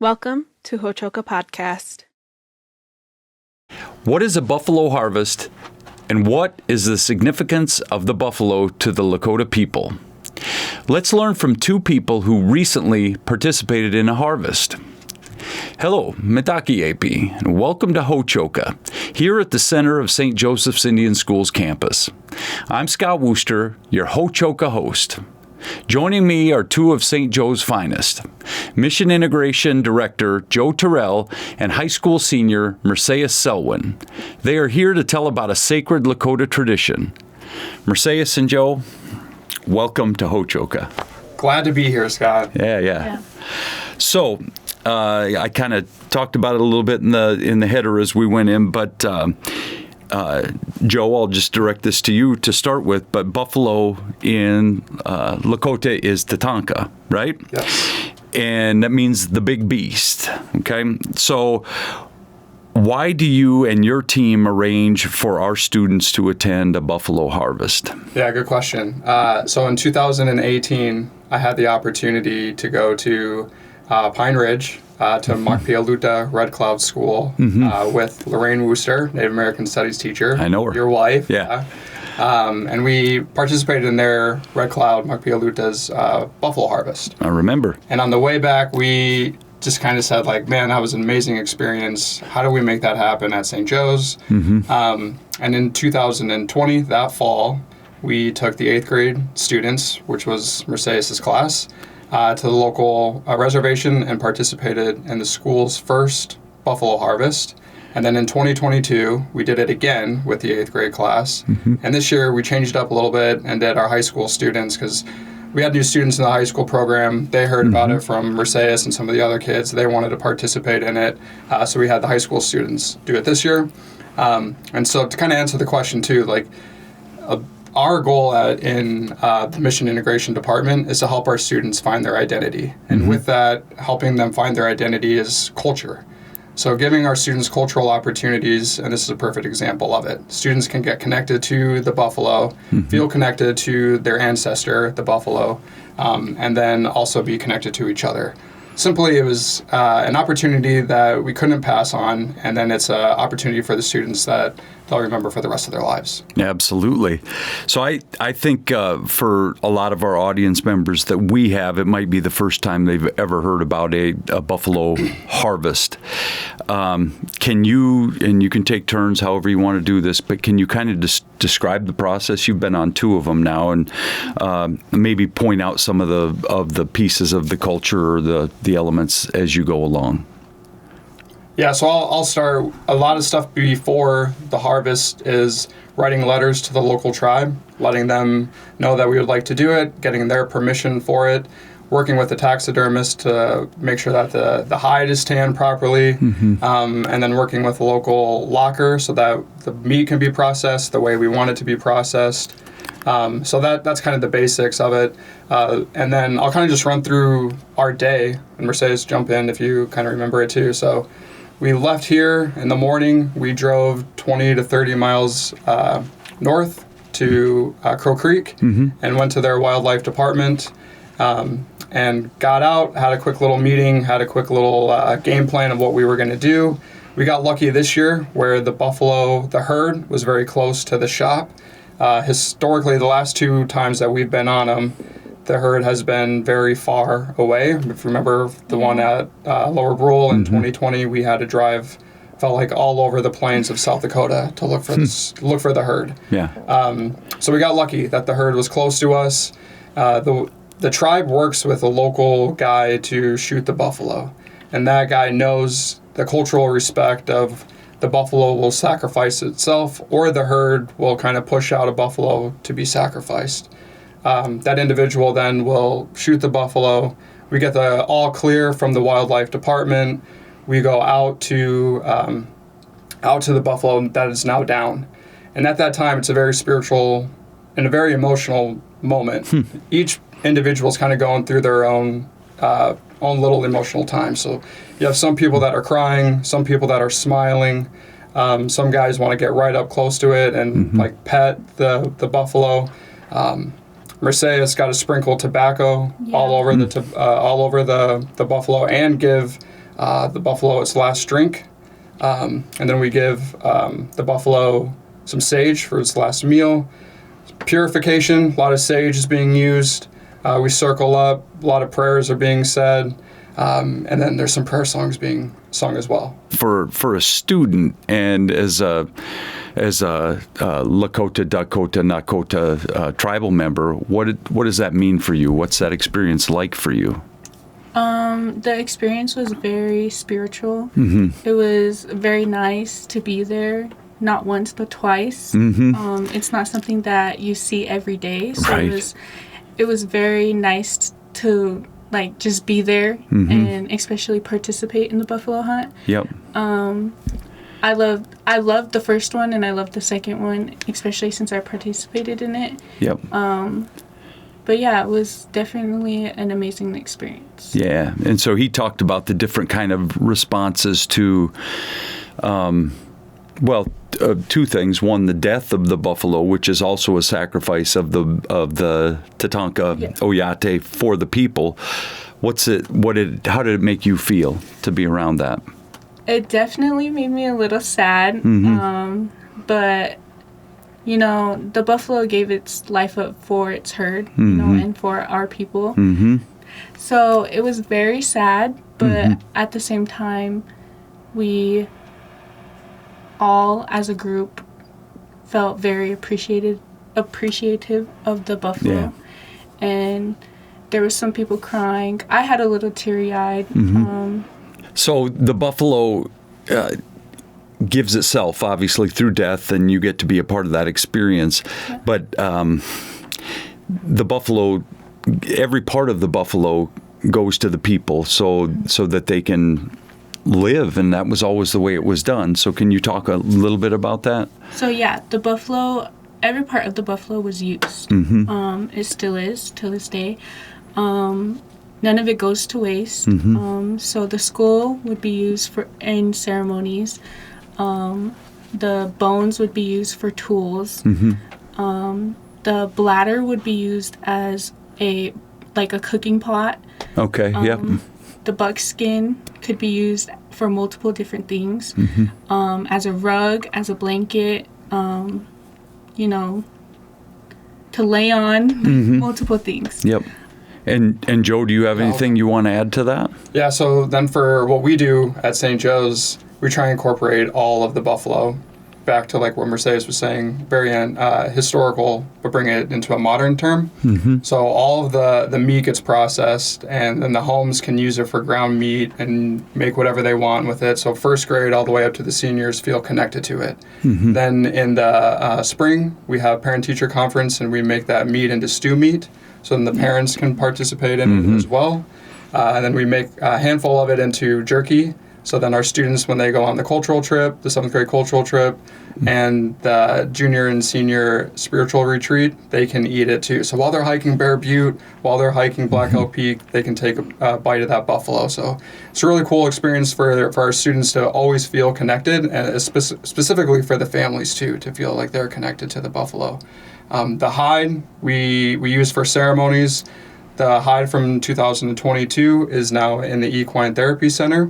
Welcome to Hochoka Podcast. What is a buffalo harvest, and what is the significance of the buffalo to the Lakota people? Let's learn from two people who recently participated in a harvest. Hello, Mitaki AP, and welcome to Hochoka, here at the center of St. Joseph's Indian Schools campus. I'm Scott Wooster, your Hochoka host. Joining me are two of St. Joe's finest, Mission Integration Director Joe Terrell and high school senior Mercedes Selwyn. They are here to tell about a sacred Lakota tradition. Mercedes and Joe, welcome to Hochoka. Glad to be here, Scott. Yeah. So, I kind of talked about it a little bit in the header as we went in, but Joe, I'll just direct this to you to start with. But buffalo in Lakota is Tatanka, right? Yes. And that means the big beast. Okay, so why do you and your team arrange for our students to attend a buffalo harvest? Yeah, good question. So in 2018, I had the opportunity to go to Pine Ridge to Makpialuta Red Cloud School with Lorraine Wooster, Native American Studies teacher. I know her. Your wife. Yeah. And we participated in their Red Cloud Makpialuta's buffalo harvest. I remember. And on the way back, we just kind of said, like, man, that was an amazing experience. How do we make that happen at St. Joe's? And in 2020, that fall, we took the 8th grade students, which was Mercedes' class, to the local reservation and participated in the school's first buffalo harvest. And then in 2022, we did it again with the 8th grade class. And this year, we changed up a little bit and did our high school students, because we had new students in the high school program. They heard about it from Mercedes and some of the other kids. They wanted to participate in it. So we had the high school students do it this year. And so to kind of answer the question too, like, our goal in the Mission Integration Department is to help our students find their identity. And with that, helping them find their identity is culture. So giving our students cultural opportunities, and this is a perfect example of it. Students can get connected to the buffalo, feel connected to their ancestor, the buffalo, and then also be connected to each other. Simply, it was an opportunity that we couldn't pass on, and then it's an opportunity for the students that they'll remember for the rest of their lives. Absolutely. So I think for a lot of our audience members that we have, it might be the first time they've ever heard about a buffalo harvest. Can you, and you can take turns however you want to do this, but can you kind of describe the process? You've been on 2 of them now, and maybe point out some of the pieces of the culture or the elements as you go along. Yeah, so I'll start. A lot of stuff before the harvest is writing letters to the local tribe, letting them know that we would like to do it, getting their permission for it, working with the taxidermist to make sure that the hide is tanned properly, and then working with the local locker so that the meat can be processed the way we want it to be processed. So that's kind of the basics of it. And then I'll kind of just run through our day, and Mercedes, jump in if you kind of remember it too. So we left here in the morning. We drove 20 to 30 miles north to Crow Creek and went to their wildlife department and got out, had a quick little meeting, had a quick little game plan of what we were going to do. We got lucky this year where the buffalo, the herd, was very close to the shop. Historically, the last 2 times that we've been on them, the herd has been very far away. If you remember the one at Lower Brule in 2020, we had to drive, felt like all over the plains of South Dakota to look for look for the herd. Yeah. So we got lucky that the herd was close to us. The tribe works with a local guy to shoot the buffalo, and that guy knows the cultural respect of the buffalo will sacrifice itself, or the herd will kind of push out a buffalo to be sacrificed. That individual then will shoot the buffalo. We get the all clear from the wildlife department. We go out to the buffalo that is now down. And at that time, it's a very spiritual and a very emotional moment. Each individual is kind of going through their own little emotional time. So you have some people that are crying, some people that are smiling. Some guys want to get right up close to it and like pet the buffalo. Mercedes got to sprinkle tobacco all over the buffalo and give the buffalo its last drink. And then we give the buffalo some sage for its last meal. Purification, a lot of sage is being used. We circle up, a lot of prayers are being said. And then there's some prayer songs being sung as well. For a student and as a Lakota, Dakota, Nakota tribal member, what does that mean for you? What's that experience like for you? The experience was very spiritual. Mm-hmm. It was very nice to be there, not once but twice. Mm-hmm. It's not something that you see every day, so Right. it was very nice to like just be there and especially participate in the buffalo hunt. Yep. I loved the first one and I loved the second one, especially since I participated in it. Yep. But yeah, it was definitely an amazing experience. Yeah, and so he talked about the different kind of responses to, two things. One, the death of the buffalo, which is also a sacrifice of the Tatanka Oyate for the people. How did it make you feel to be around that? It definitely made me a little sad, but you know, the buffalo gave its life up for its herd, you know, and for our people. So it was very sad, but at the same time, we all as a group felt very appreciative of the buffalo. Yeah. And there was some people crying. I had a little teary-eyed. So the buffalo gives itself, obviously, through death, and you get to be a part of that experience. Yeah. But the buffalo, every part of the buffalo goes to the people so that they can live, and that was always the way it was done. So can you talk a little bit about that? So yeah, the buffalo, every part of the buffalo was used. It still is till this day. None of it goes to waste. So the skull would be used in ceremonies. The bones would be used for tools. The bladder would be used as a cooking pot. Okay. Yep. The buckskin could be used for multiple different things, as a rug, as a blanket, you know, to lay on, multiple things. Yep. And Joe, do you have anything you want to add to that? Yeah, so then for what we do at St. Joe's, we try and incorporate all of the buffalo back to like what Mercedes was saying, very historical, but bring it into a modern term. So all of the meat gets processed, and then the homes can use it for ground meat and make whatever they want with it. So first grade all the way up to the seniors feel connected to it. Then in the spring, we have parent-teacher conference, and we make that meat into stew meat, so then the parents can participate in it as well. And then we make a handful of it into jerky. So then our students, when they go on the cultural trip, the 7th grade cultural trip, and the junior and senior spiritual retreat, they can eat it too. So while they're hiking Bear Butte, while they're hiking Black Elk Peak, they can take a bite of that buffalo. So it's a really cool experience for our students to always feel connected, and specifically for the families too, to feel like they're connected to the buffalo. The hide we use for ceremonies. The hide from 2022 is now in the Equine Therapy Center.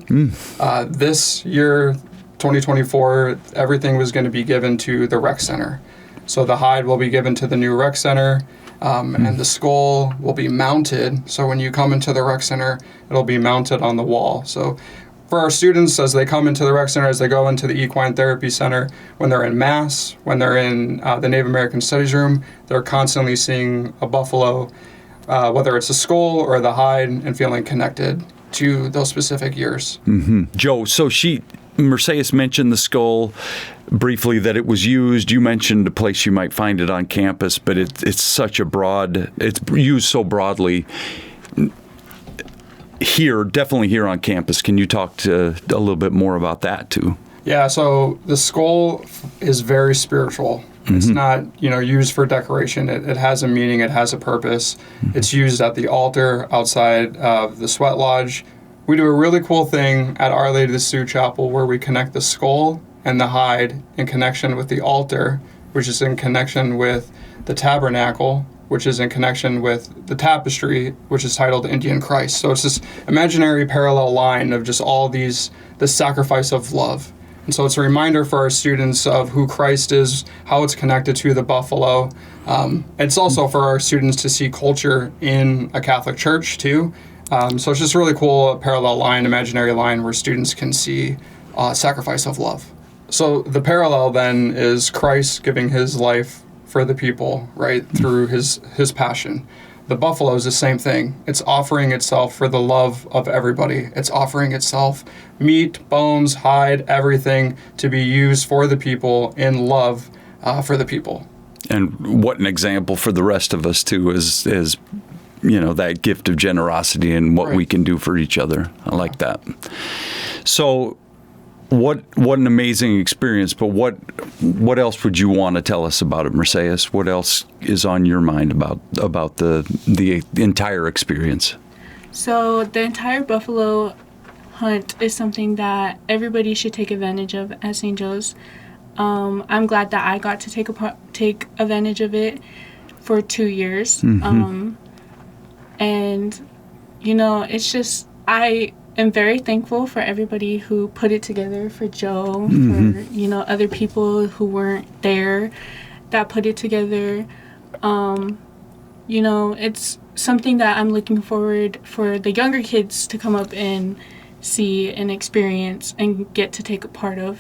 This year, 2024, everything was going to be given to the rec center. So the hide will be given to the new rec center, and the skull will be mounted. So when you come into the rec center, it'll be mounted on the wall. So for our students, as they come into the rec center, as they go into the Equine Therapy Center, when they're in Mass, when they're in the Native American Studies Room, they're constantly seeing a buffalo, whether it's the skull or the hide, and feeling connected to those specific years. Joe, so Mercedes mentioned the skull briefly, that it was used. You mentioned a place you might find it on campus, but it's such a broad, it's used so broadly. Here, definitely here on campus. Can you talk a little bit more about that too? Yeah, so the skull is very spiritual. It's not, used for decoration. It has a meaning. It has a purpose. It's used at the altar outside of the sweat lodge. We do a really cool thing at Our Lady of the Sioux Chapel where we connect the skull and the hide in connection with the altar, which is in connection with the tabernacle which is in connection with the tapestry, which is titled Indian Christ. So it's this imaginary parallel line of just all the sacrifice of love. And so it's a reminder for our students of who Christ is, how it's connected to the buffalo. It's also for our students to see culture in a Catholic church too. So it's just a really cool parallel line, imaginary line, where students can see sacrifice of love. So the parallel then is Christ giving his life for the people, right, through his passion. The buffalo is the same thing. It's offering itself for the love of everybody. It's offering itself, meat, bones, hide, everything, to be used for the people in love for the people. And what an example for the rest of us too, is that gift of generosity and what we can do for each other. I like that. So what an amazing experience, but what else would you want to tell us about it, Mercedes? What else is on your mind about the entire experience? So the entire buffalo hunt is something that everybody should take advantage of at St. Joe's. I'm glad that I got to take advantage of it for 2 years. And it's just, I am very thankful for everybody who put it together, for Joe, for, other people who weren't there that put it together. It's something that I'm looking forward for the younger kids to come up and see and experience and get to take a part of.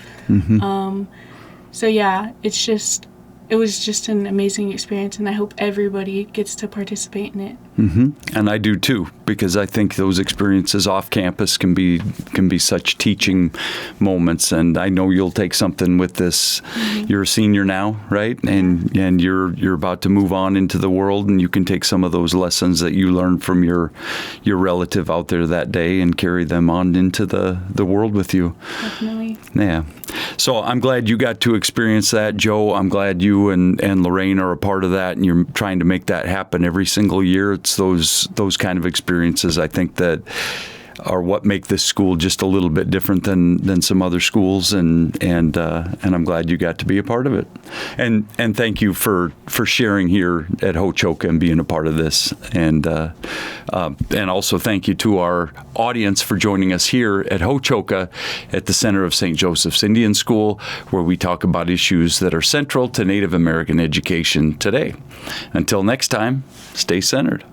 So yeah, it was just an amazing experience, and I hope everybody gets to participate in it. And I do too, because I think those experiences off campus can be such teaching moments. And I know you'll take something with this. You're a senior now, right? And you're about to move on into the world, and you can take some of those lessons that you learned from your relative out there that day and carry them on into the world with you. Definitely. Yeah. So I'm glad you got to experience that, Joe. I'm glad you and Lorraine are a part of that, and you're trying to make that happen every single year. It's those kind of experiences, I think, that are what make this school just a little bit different than some other schools, and I'm glad you got to be a part of it. And thank you for sharing here at Ho-Choka and being a part of this. And also thank you to our audience for joining us here at Ho-Choka at the Center of St. Joseph's Indian School, where we talk about issues that are central to Native American education today. Until next time, stay centered.